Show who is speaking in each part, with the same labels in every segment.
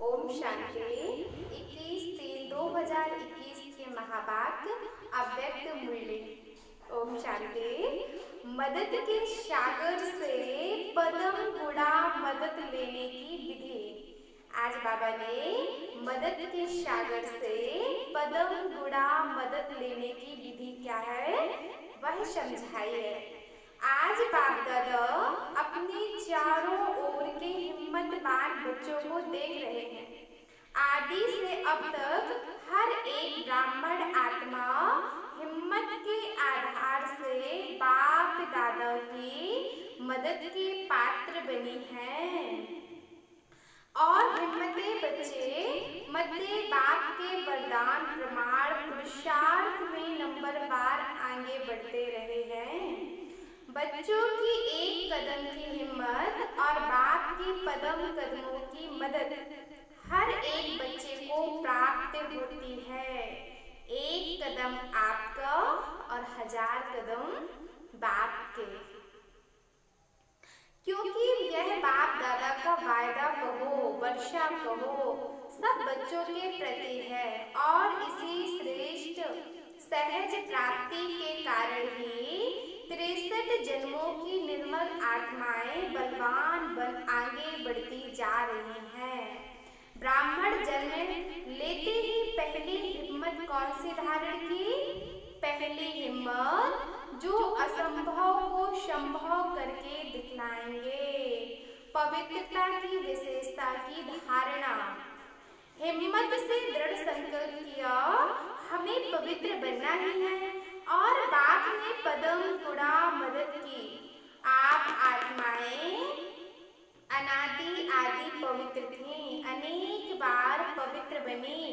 Speaker 1: ओम शांति। 21/3/2021 के महावाक्य अव्यक्त मूल्य। ओम शांति। मदद के सागर से पदम गुड़ा मदद लेने की विधि। आज बाबा ने मदद के सागर से पदम गुड़ा मदद लेने की विधि क्या है वह समझाई है। आज बाप दादा अपने चारों ओर के हिम्मतवान बच्चों को देख रहे हैं। आदि से अब तक हर एक ब्राह्मण आत्मा हिम्मत के आधार से बाप दादा की मदद के पात्र बनी है और हिम्मते बच्चे मध्य बाप के वरदान प्रमाण पुरुषार्थ में नंबरवार आगे बढ़ते रहे हैं। बच्चों की एक कदम की हिम्मत और बाप की कदमों की मदद हर एक बच्चे को प्राप्त होती है। एक कदम आपका और 1000 कदम बाप के, क्योंकि यह बाप दादा का वायदा कहो वर्षा कहो सब बच्चों के प्रति है और इसी श्रेष्ठ सहज प्राप्ति के कारण ही 63 जन्मों की निर्मल आत्माएं बलवान बन आगे बढ़ती जा रही हैं। ब्राह्मण जन्म लेते ही पहली हिम्मत कौन सी धारण की? पहली हिम्मत जो असंभव को संभव करके दिखलाएंगे। पवित्रता की विशेषता की धारणा। हिम्मत से दृढ़ संकल्प किया हमें पवित्र बनना ही है और बाप ने पदम गुड़ा मदद की। आप आत्माएं अनादि आदि पवित्र थीं, अनेक बार पवित्र बनी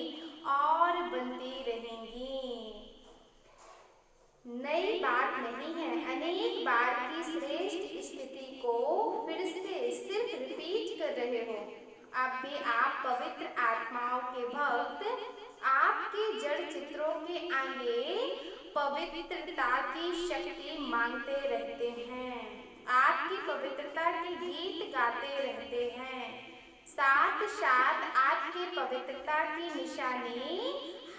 Speaker 1: और बनती रहेंगी। नई बात नहीं है, अनेक बार की श्रेष्ठ स्थिति को फिर से सिर्फ रिपीट कर रहे हो। अब भी आप पवित्र आत्माओं के भक्त आपके जड़ चित्रों के आगे पवित्रता की शक्ति मांगते रहते हैं, आपकी पवित्रता के गीत गाते रहते हैं। साथ साथ आपकी पवित्रता की निशानी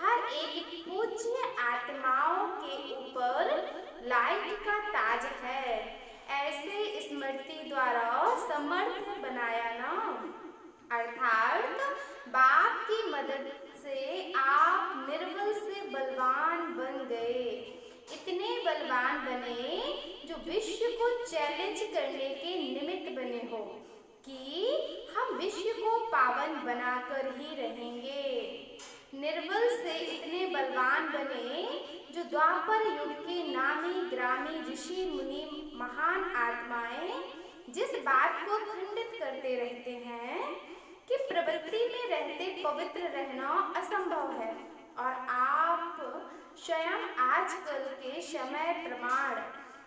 Speaker 1: हर एक पूज्य आत्माओं के ऊपर लाइट का ताज है। ऐसे स्मृति द्वारा समर्थ बनाया ना, अर्थात बाप की मदद से आप निर्बल से बलवान बन गए। इतने बलवान बने जो विश्व को चैलेंज करने के निमित्त बने हो कि हम विश्व को पावन बनाकर ही रहेंगे। निर्बल से इतने बलवान बने जो द्वापर युग के नामी ग्रामी ऋषि मुनि महान आत्माएं जिस बात को खंडित करते रहते हैं कि प्रवृत्ति में रहते पवित्र रहना असंभव है, और आप स्वयं आजकल के समय प्रमाण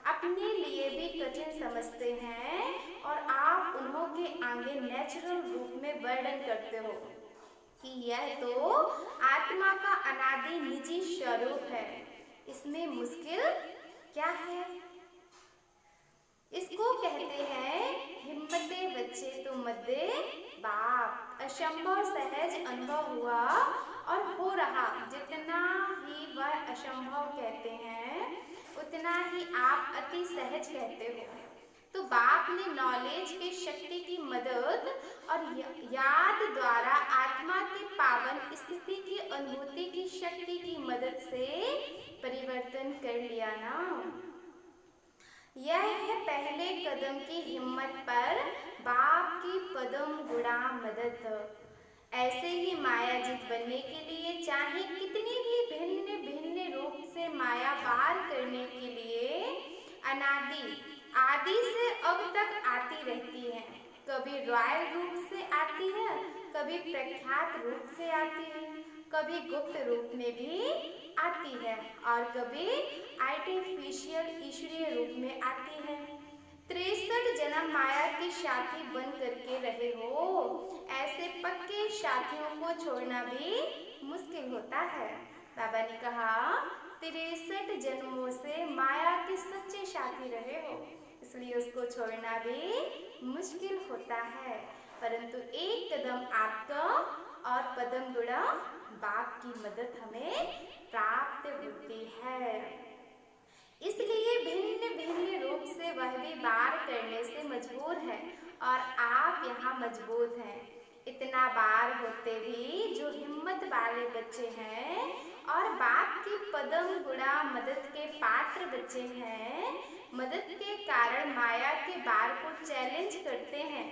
Speaker 1: अपने लिए भी कठिन समझते हैं और आप उन्हों के आगे नेचुरल रूप में वर्णन करते हो कि यह तो आत्मा का अनादि निजी स्वरूप है, इसमें मुश्किल क्या है? इसको कहते हैं हिम्मते बच्चे तो मध्य बाप। असंभव सहज अनुभव हुआ और हो रहा। जितना ही वह असंभव कहते हैं उतना ही आप अति सहज कहते हो। तो बाप ने नॉलेज की शक्ति की मदद और याद द्वारा आत्मा की पावन स्थिति की अनुभूति की शक्ति की मदद से परिवर्तन कर लिया ना। यह है पहले कदम की हिम्मत पर बाप की पदम गुड़ा मदद। ऐसे ही मायाजीत बनने के लिए चाहे कितनी भी भिन्न भिन्न रूप से माया पार करने के लिए अनादि आदि से अब तक आती रहती है। कभी रॉयल रूप से आती है, कभी प्रख्यात रूप से आती है, कभी गुप्त रूप में भी आती है और कभी आर्टिफिशियल ईश्वरीय रूप में आती है। 63 जन्म माया के साथी बन करके रहे हो। ऐसे पक्के साथियों को छोड़ना भी मुश्किल होता है। बाबा ने कहा 63 जन्मों से माया के सच्चे साथी रहे हो, इसलिए उसको छोड़ना भी मुश्किल होता है। परंतु एक कदम आपका पदम गुणा बाप की मदद हमें प्राप्त होती है। इसलिए भिन्न भिन्न रूप से वह भी वार करने से मजबूर है और आप यहाँ मजबूत हैं। इतना वार होते भी जो हिम्मत वाले बच्चे हैं और बाप की पदम गुणा मदद के पात्र बच्चे हैं, मदद के कारण माया के वार को चैलेंज करते हैं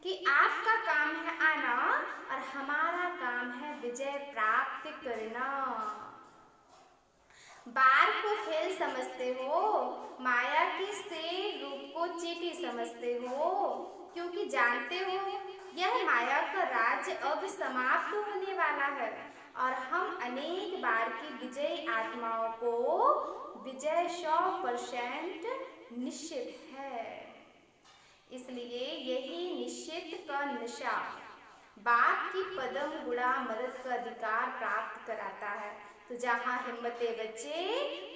Speaker 1: कि आपका काम है आना और हमारा काम है विजय प्राप्त करना। बार को खेल समझते हो, माया के शेर रूप को चींटी समझते हो, क्योंकि जानते हो यह माया का राज्य अब समाप्त होने वाला है और हम अनेक बार की विजयी आत्माओं को विजय 100% निश्चित है। इसलिए यही निश्चित का नशा बाप की पदम गुणा मदद का अधिकार प्राप्त कराता है। तो जहाँ हिम्मते बच्चे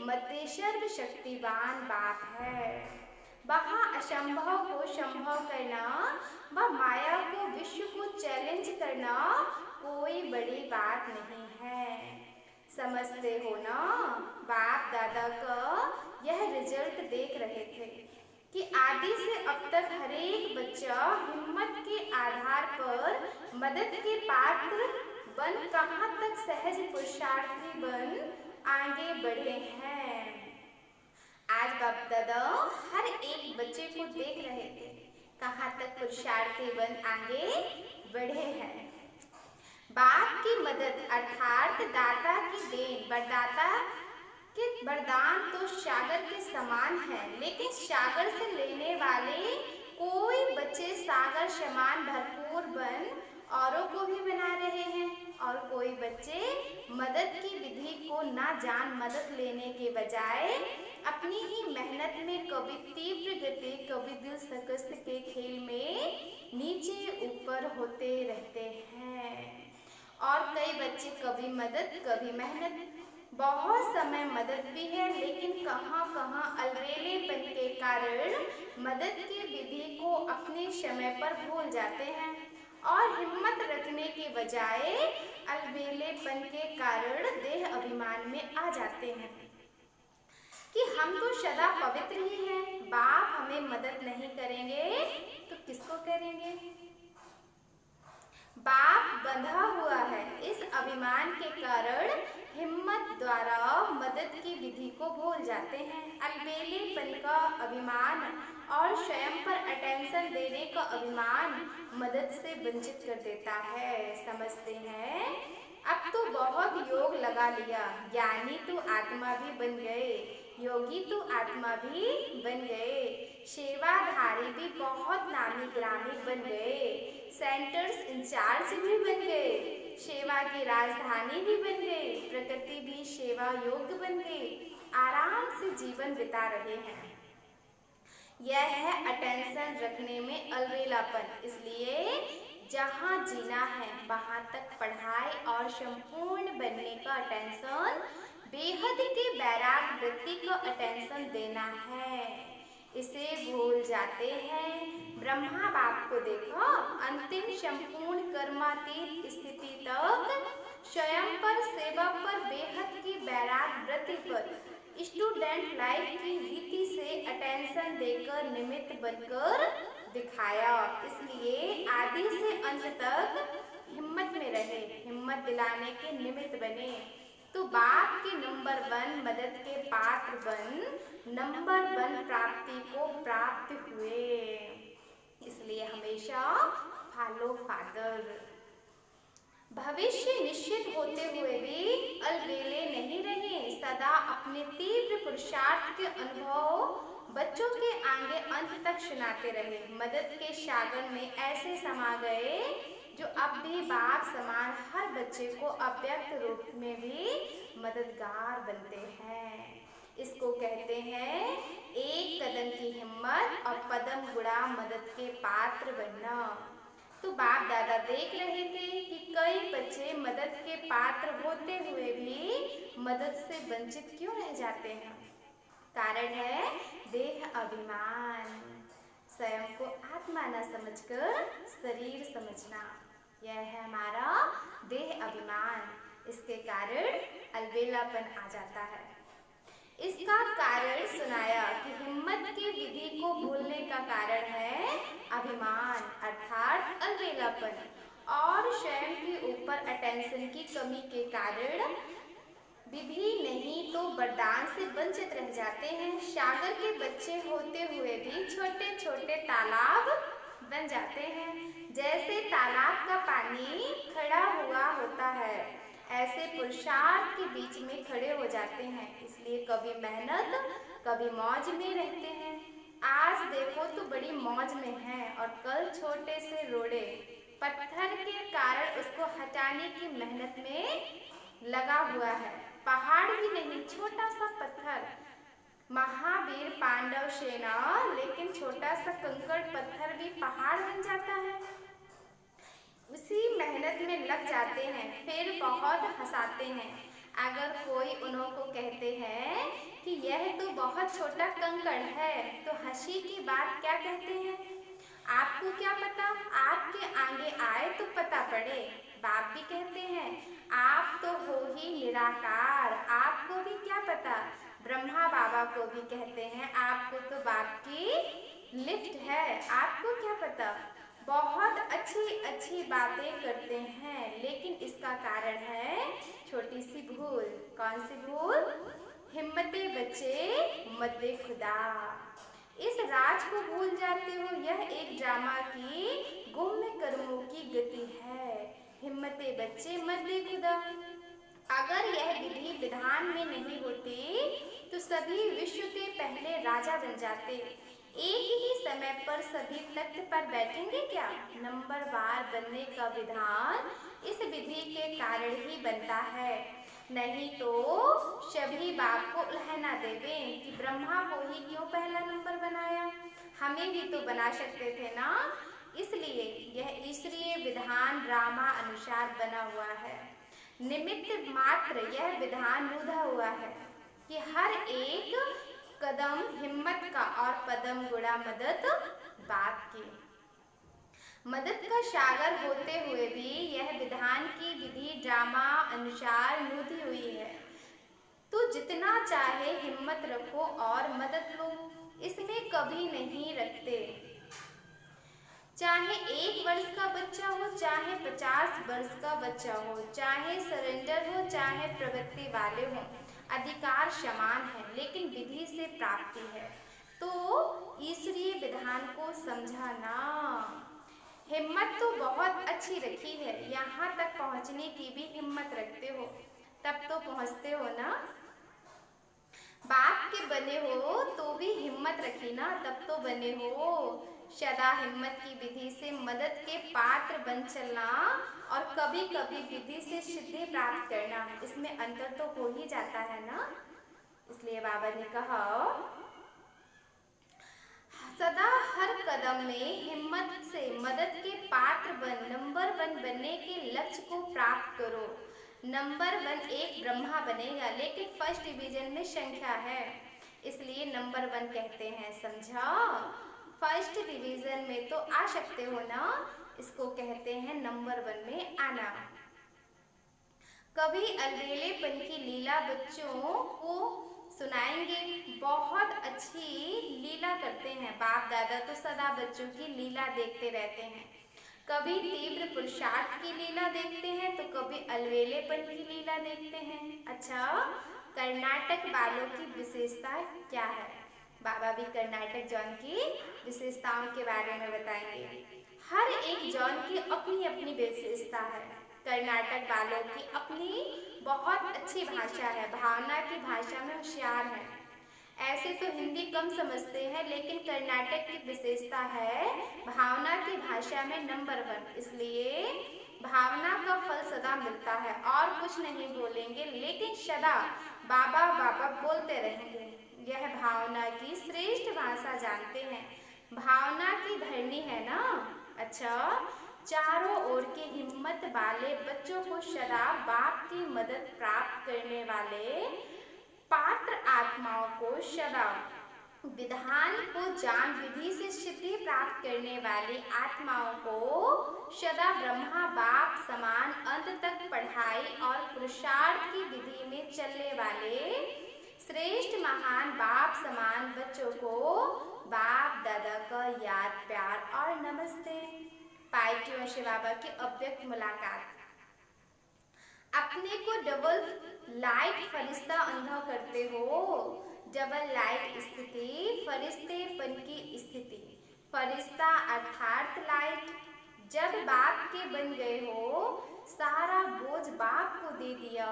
Speaker 1: मते सर्व शक्तिवान बाप है, वहाँ असंभव को संभव करना व माया को विश्व को चैलेंज करना कोई बड़ी बात नहीं है। समझते हो ना, बाप दादा का यह रिजल्ट देख रहे थे कि आदि से अब तक हर एक बच्चा हिम्मत के आधार पर मदद के पात्र बन कहाँ तक सहज पुरुषार्थी बन आगे बढ़े हैं। आज बाप दादा हर एक बच्चे को देख रहे थे कहाँ तक पुरुषार्थी बन आगे बढ़े हैं। बाप की मदद अर्थात दाता की देन, वरदाता के वरदान तो सागर के समान है, लेकिन सागर से लेने वाले कोई बच्चे सागर समान भरपूर बन औरों को भी बना रहे हैं और कोई बच्चे मदद की विधि को ना जान मदद लेने के बजाय अपनी ही मेहनत में कभी तीव्र गति कभी दिल शिकस्त के खेल में नीचे ऊपर होते रहते हैं। और कई बच्चे कभी मदद कभी मेहनत, बहुत समय मदद भी है लेकिन कहाँ कहाँ अलबेलेपन के कारण मदद की विधि को अपने समय पर भूल जाते हैं और हिम्मत रखने के बजाय अलबेलेपन के कारण देह अभिमान में आ जाते हैं कि हम तो सदा पवित्र ही हैं, बाप हमें मदद नहीं करेंगे तो किसको करेंगे। बाप बंधा हुआ है, इस अभिमान के कारण हिम्मत द्वारा मदद की विधि को भूल जाते हैं। अलबेलेपन का अभिमान और स्वयं पर अटेंशन देने का अभिमान मदद से वंचित कर देता है। समझते हैं, अब तो बहुत योग लगा लिया, ज्ञानी तो आत्मा भी बन गए, योगी तो आत्मा भी बन गए, सेवाधारी भी बहुत नामी ग्रामी बन गए, सेंटर्स इंचार्ज भी बन गए, सेवा की राजधानी भी बन गई, प्रकृति भी सेवा योग्य बन गई, आराम से जीवन बिता रहे हैं। यह है अटेंशन रखने में अलबेलापन। इसलिए जहाँ जीना है वहाँ तक पढ़ाई और संपूर्ण बनने का अटेंशन, बेहद के वैराग वृत्ति का अटेंशन देना है, इसे भूल जाते हैं। ब्रह्मा बाप को देखो, अंतिम संपूर्ण कर्मातीत स्थिति तक स्वयं पर, सेवा पर, बेहद की वैराग वृत्ति पर, स्टूडेंट लाइफ की रीति से अटेंशन देकर निमित्त बनकर दिखाया। इसलिए आदि से अंत तक हिम्मत में रहे, हिम्मत दिलाने के निमित्त बने। तो बाप के नंबर 1 मदद के पात्र बन नंबर 1 प्राप्ति को प्राप्त हुए। इसलिए हमेशा फॉलो फादर। भविष्य निश्चित होते हुए भी अलबेले नहीं रहे, सदा अपने तीव्र पुरुषार्थ के अनुभव बच्चों के आगे अंत तक सुनाते रहे। मदद के सागर में ऐसे समा गए जो अब भी बाप समान हर बच्चे को अव्यक्त रूप में भी मददगार बनते हैं। इसको कहते हैं एक कदम की हिम्मत और पदम गुणा मदद के पात्र बनना। तो बाप दादा देख रहे थे कि कई बच्चे मदद के पात्र होते हुए भी मदद से वंचित क्यों रह जाते हैं। कारण है देह अभिमान, स्वयं को आत्मा न समझकर शरीर समझना। यह है हमारा देह अभिमान, इसके कारण अलबेलापन आ जाता है। इसका कारण सुनाया कि हिम्मत की विधि को भूलने का कारण है अभिमान अर्थात अलबेलापन, और स्वयं के ऊपर अटेंशन की कमी के कारण विधि नहीं तो वरदान से वंचित रह जाते हैं। सागर के बच्चे होते हुए भी छोटे छोटे तालाब बन जाते हैं। जैसे तालाब का पानी खड़ा हुआ होता है, ऐसे पुरुषार्थ के बीच में खड़े हो जाते हैं। इसलिए कभी मेहनत कभी मौज में रहते हैं। आज देखो तो बड़ी मौज में है और कल छोटे से रोड़े पत्थर के कारण उसको हटाने की मेहनत में लगा हुआ है। पहाड़ भी नहीं, छोटा सा पत्थर, महावीर पांडव सेना, लेकिन छोटा सा कंकड़ पत्थर भी पहाड़ बन जाता है। उसी मेहनत में लग जाते हैं, फिर बहुत हंसाते हैं। अगर कोई उन्हों को कहते हैं कि यह तो बहुत छोटा कंकड़ है, तो हंसी की बात क्या कहते हैं? आपको क्या पता, आपके आगे आए तो पता पड़े। बाप भी कहते हैं आप तो हो ही निराकार, आपको भी क्या पता। ब्रह्मा बाबा को भी कहते हैं आपको तो बाप की लिफ्ट है, आपको क्या पता। बहुत अच्छी अच्छी बातें करते हैं, लेकिन इसका कारण है छोटी सी भूल। कौन सी भूल? हिम्मते बच्चे मद्दे खुदा, इस राज को भूल जाते हो। यह एक ड्रामा की गुम्म कर्मों की गति है। हिम्मते बच्चे मद्दे खुदा। अगर यह विधि विधान में नहीं होती तो सभी विश्व के पहले राजा बन जाते। एक ही समय पर सभी तख्त पर बैठेंगे क्या? नंबरवार बनने का विधान इस विधि के कारण ही बनता है, नहीं तो सभी बाप को उल्हना देवे कि ब्रह्मा को ही क्यों पहला नंबर बनाया, हमें भी तो बना सकते थे ना। इसलिए यह ईश्वरीय विधान ड्रामा अनुसार बना हुआ है। निमित्त मात्र यह विधान रूढ़ा हुआ है कि हर एक कदम हिम्मत का और पदम गुड़ा मदद बाप की। मदद का सागर होते हुए भी यह विधान की विधि ड्रामा अनुसार नूधी हुई है। तो जितना चाहे हिम्मत रखो और मदद लो, इसमें कभी नहीं रखते। चाहे 1 वर्ष का बच्चा हो, चाहे 50 वर्ष का बच्चा हो, चाहे सरेंडर हो, चाहे प्रवृत्ति वाले हो, अधिकार समान है, लेकिन विधि से प्राप्ति है। तो ईश्वरीय विधान को समझाना। हिम्मत तो बहुत अच्छी रखी है, यहाँ तक पहुँचने की भी हिम्मत रखते हो, तब तो पहुँचते हो ना। बाप के बने हो तो भी हिम्मत रखी ना, तब तो बने हो। सदा हिम्मत की विधि से मदद के पात्र बन चलना और कभी कभी विधि से सिद्धि प्राप्त करना, इसमें अंतर तो हो ही जाता है ना। इसलिए बाबा ने कहा सदा हर कदम में हिम्मत से मदद के पात्र बन नंबर 1 बनने के लक्ष्य को प्राप्त करो। नंबर 1 एक ब्रह्मा बनेगा, लेकिन फर्स्ट डिवीजन में संख्या है, इसलिए नंबर 1 कहते हैं। समझा? फर्स्ट डिवीजन में तो आ सकते हो ना, इसको कहते हैं नंबर 1 में आना। कभी अलबेलेपन की लीला बच्चों को सुनाएंगे, बहुत अच्छी लीला करते हैं। बाप दादा तो सदा बच्चों की लीला देखते रहते हैं। कभी तीव्र पुरुषार्थ की लीला देखते हैं तो कभी अलबेलेपन की लीला देखते हैं। अच्छा, कर्नाटक वालों की विशेषता क्या है? बाबा भी कर्नाटक जॉन की विशेषताओं के बारे में बताएंगे। हर एक जॉन की अपनी अपनी विशेषता है। कर्नाटक वालों की अपनी बहुत अच्छी भाषा है, भावना की भाषा में होशियार है। ऐसे तो हिंदी कम समझते हैं, लेकिन कर्नाटक की विशेषता है भावना की भाषा में नंबर 1, इसलिए भावना का फल सदा मिलता है। और कुछ नहीं बोलेंगे, लेकिन सदा बाबा बाबा बोलते रहेंगे। यह भावना की श्रेष्ठ भाषा जानते हैं, भावना की धरनी है ना। अच्छा, चारों ओर के हिम्मत वाले बच्चों को सदा बाप की मदद प्राप्त करने वाले पात्र आत्माओं को सदा विधान को जान विधि से सिद्धि प्राप्त करने वाली आत्माओं को सदा ब्रह्मा बाप समान अंत तक पढ़ाई और पुरुषार्थ की विधि में चलने वाले श्रेष्ठ महान बाप समान बच्चों को बाप दादा का याद प्यार और नमस्ते। पाइटियों से बाबा की अव्यक्त मुलाकात। अपने को डबल लाइट फरिश्ता अनुभव करते हो। डबल लाइट स्थिति फरिश्तेपन की स्थिति। फरिश्ता अर्थात लाइट। जब बाप के बन गए हो, सारा बोझ बाप को दे दिया।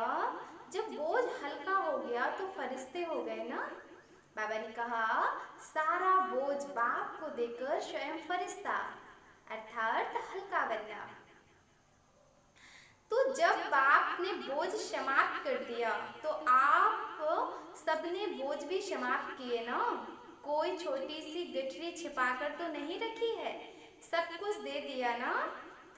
Speaker 1: जब बोझ हल्का हो गया तो फरिश्ते हो गए ना। बाबा ने कहा सारा बोझ बाप को देकर स्वयं फरिश्ता अर्थात हल्का बनना। तो जब बाप ने बोझ समाप्त कर दिया तो आप सबने बोझ भी समाप्त किए ना। कोई छोटी सी गठरी छिपाकर तो नहीं रखी है, सब कुछ दे दिया ना।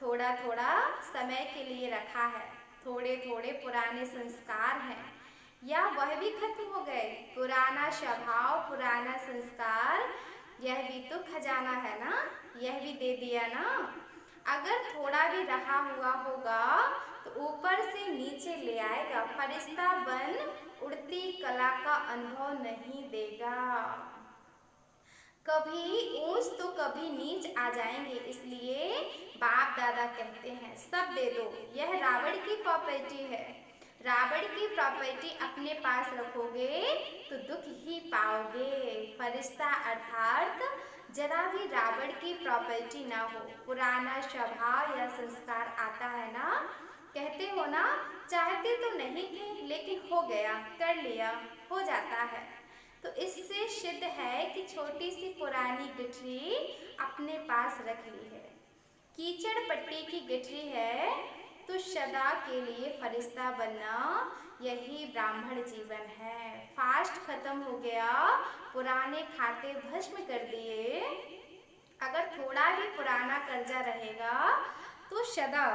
Speaker 1: थोड़ा थोड़ा समय के लिए रखा है। थोड़े थोड़े पुराने संस्कार हैं या वह भी खत्म हो गए। पुराना स्वभाव पुराना संस्कार, यह भी तो खजाना है ना, यह भी दे दिया ना। अगर थोड़ा भी रहा हुआ होगा तो ऊपर से नीचे ले आएगा। फरिश्ता बन उड़ती कला का अनुभव नहीं देगा। कभी ऊंच तो कभी नीच आ जाएंगे। इसलिए बाप दादा कहते हैं सब दे दो। यह रावण की प्रॉपर्टी है। रावण की प्रॉपर्टी अपने पास रखोगे तो दुख ही पाओगे। फरिश्ता अर्थात जरा भी रावण की प्रॉपर्टी ना हो। पुराना स्वभाव या संस्कार आता है ना, कहते हो ना चाहते तो नहीं थे लेकिन हो गया, कर लिया, हो जाता है। तो इससे सिद्ध है कि छोटी सी पुरानी गठरी अपने पास रख ली है। कीचड़ पट्टी की गठरी है तो सदा के लिए फरिश्ता बनना, यही ब्राह्मण जीवन है। फास्ट खत्म हो गया, पुराने खाते भस्म कर दिए। अगर थोड़ा भी पुराना कर्जा रहेगा तो सदा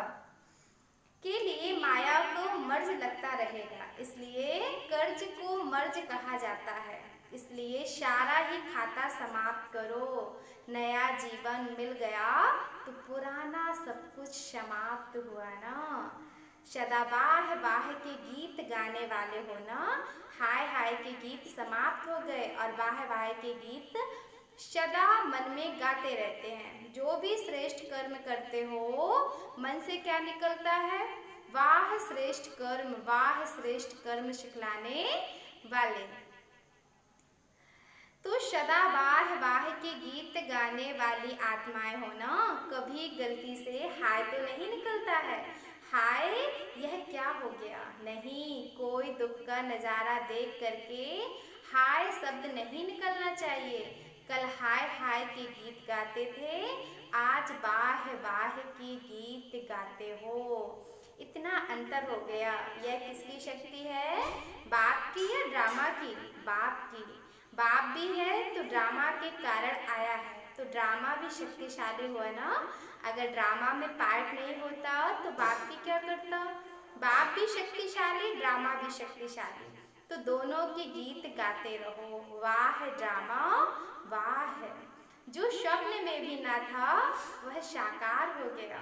Speaker 1: के लिए माया को मर्ज लगता रहेगा। इसलिए कर्ज को मर्ज कहा जाता है। इसलिए सारा ही खाता समाप्त करो। नया जीवन मिल गया तो पुराना सब कुछ समाप्त हुआ ना। सदा बाह बाह के गीत गाने वाले हो ना। हाय हाय के गीत समाप्त हो गए और वाह वाह के गीत सदा मन में गाते रहते हैं। जो भी श्रेष्ठ कर्म करते हो, मन से क्या निकलता है? वाह श्रेष्ठ कर्म, वाह श्रेष्ठ कर्म सिखलाने वाले। तो सदा वाह वाह के गीत गाने वाली आत्माएं हो ना। कभी गलती से हाय तो नहीं निकलता है। हाय यह क्या हो गया? नहीं, कोई दुख का नज़ारा देख करके हाय शब्द नहीं निकलना चाहिए। कल हाय हाय के गीत गाते थे, आज वाह वाह के गीत गाते हो। इतना अंतर हो गया। यह किसकी शक्ति है? बाप की या ड्रामा की? बाप की। बाप भी है तो ड्रामा के कारण आया है, तो ड्रामा भी शक्तिशाली हुआ ना। अगर ड्रामा में पार्ट नहीं होता तो बाप भी क्या करता? बाप भी शक्तिशाली, ड्रामा भी शक्तिशाली, तो दोनों के गीत गाते रहो। वाह ड्रामा वाह। जो स्वप्न में भी ना था वह साकार हो गया।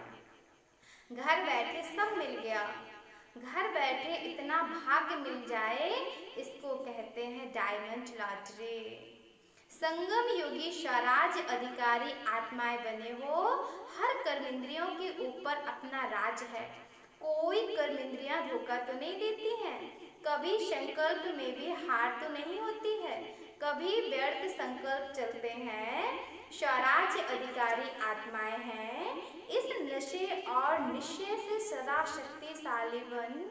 Speaker 1: घर बैठे सब मिल गया। घर बैठे इतना भाग्य मिल जाए, इसको कहते हैं डायमंड लॉटरी। संगम योगी स्वराज अधिकारी आत्माएं बने हो। हर कर्मेंद्रियों के ऊपर अपना राज है। कोई कर्मेंद्रियां धोखा तो नहीं देती हैं। कभी संकल्प में भी हार तो नहीं होती है। कभी व्यर्थ संकल्प चलते हैं। स्वराज अधिकारी आत्माएं हैं। इस नशे और निश्चय से सदा शक्तिशाली बन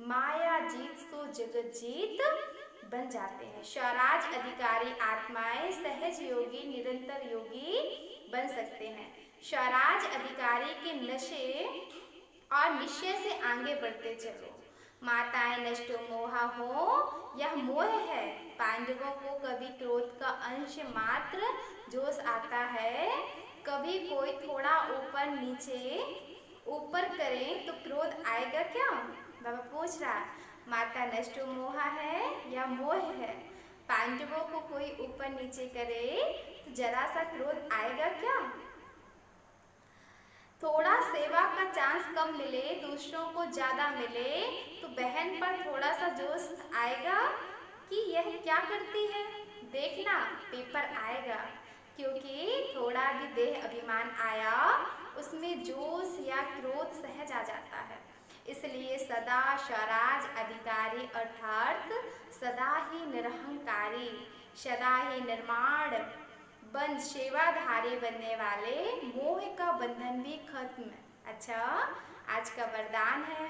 Speaker 1: माया जीत सो जगत जीत बन जाते हैं। स्वराज अधिकारी आत्माएं सहज योगी निरंतर योगी बन सकते हैं। स्वराज अधिकारी के नशे और निश्चय से आगे बढ़ते चलो। माताएं नष्टो मोहा हो, यह मोह है। पांडवों को कभी क्रोध का अंश मात्र जोश आता है। कभी कोई थोड़ा ऊपर नीचे ऊपर करें तो क्रोध आएगा क्या? बाबा पूछ रहा, माता नष्टो मोहा है या मोह है? पांडवों को कोई ऊपर नीचे करे तो जरा सा क्रोध आएगा क्या? थोड़ा सेवा का चांस कम मिले, दूसरों को ज़्यादा मिले, तो बहन पर थोड़ा सा जोश आएगा कि यह क्या करती है, देखना पेपर आएगा। क्योंकि थोड़ा भी देह अभिमान आया, उसमें जोश या क्रोध सहज आ जाता है। इसलिए सदा स्वराज अधिकारी अर्थात सदा ही निरहंकारी, सदा ही निर्माण बंद सेवाधारी बनने वाले मोह का बंधन भी खत्म। अच्छा, आज का वरदान है,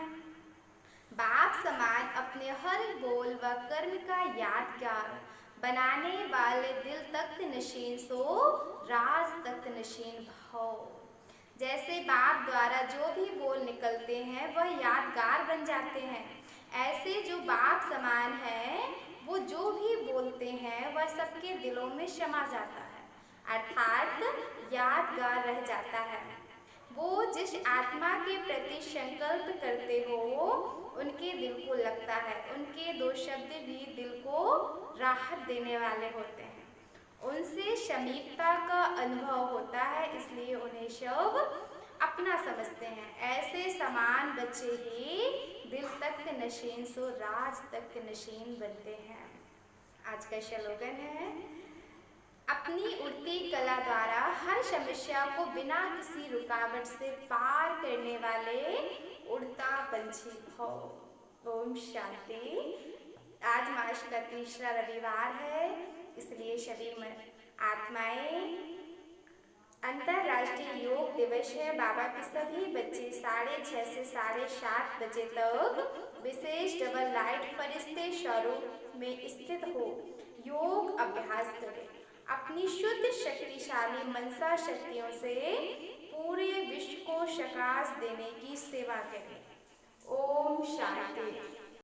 Speaker 1: बाप समान अपने हर बोल व कर्म का यादगार बनाने वाले दिल तख्त नशीन सो राज तख्त नशीन भव। जैसे बाप द्वारा जो भी बोल निकलते हैं वह यादगार बन जाते हैं, ऐसे जो बाप समान हैं वो जो भी बोलते हैं वह सबके दिलों में समा जाता है, अर्थात यादगार रह जाता है। वो जिस आत्मा के प्रति संकल्प करते हो उनके दिल को लगता है, उनके दो शब्द भी दिल को राहत देने वाले होते हैं, उनसे समीपता का अनुभव होता है, इसलिए उन्हें सब अपना समझते हैं। ऐसे समान बच्चे ही दिल तक नशीन सो राज तक नशीन बनते हैं। आज का स्लोगन है, अपनी उड़ती कला द्वारा हर समस्या को बिना किसी रुकावट से पार करने वाले उड़ता पंछी भव। ओम शांति। आज मार्च का तीसरा रविवार है, इसलिए सभी आत्माएं अंतर्राष्ट्रीय योग दिवस है। बाबा के सभी बच्चे 6:30 से 7:30 बजे तक विशेष डबल लाइट फरिश्ते स्वरूप में स्थित हो योग अभ्यास करें। अपनी शुद्ध शक्तिशाली मनसा शक्तियों से पूरे विश्व को प्रकाश देने की सेवा करें। ओम शांति।